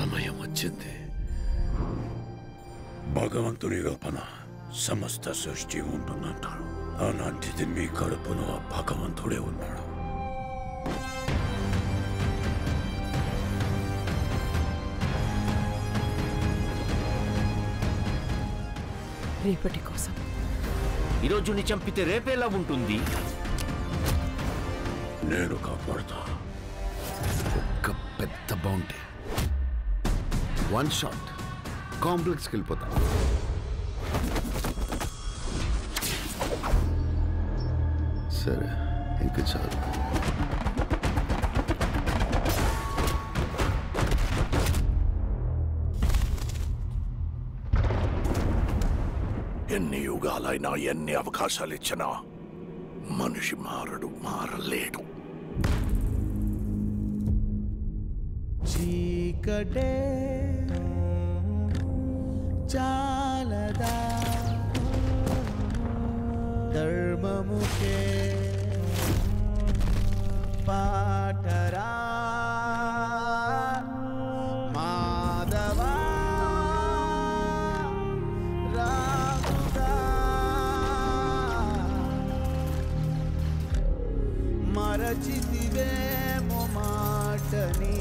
సమయం వచ్చింది. భగవంతుని కల్పన సమస్త సృష్టి ఉంటుందంటారు. అలాంటిది మీ కడుపులో ఆ భగవంతుడే ఉన్నాడు. రేపటి కోసం ఈరోజు నీ చంపితే రేపేలా ఉంటుంది? నేను కాపాడుతా. ఒక్క పెద్ద బౌంటీ, 1 షాట్ కాంప్లెక్స్కి వెళ్ళిపోతా. సరే, ఇంక చాలు. ఎన్ని యుగాలైనా ఎన్ని అవకాశాలు ఇచ్చినా మనిషి మారలేడు. చీకటే చాలదా ధర్మముకే పాటరా మాధవా రాముగా మరచితివేమో మాటని.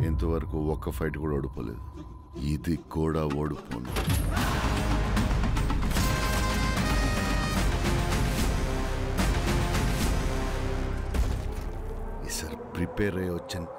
ఇంతవరకు ఒక్క ఫైట్ కూడా ఓడిపోలేదు. ఇది కూడా ఓడిపోను. ఈసారి ప్రిపేర్ అయ్యి వచ్చాను.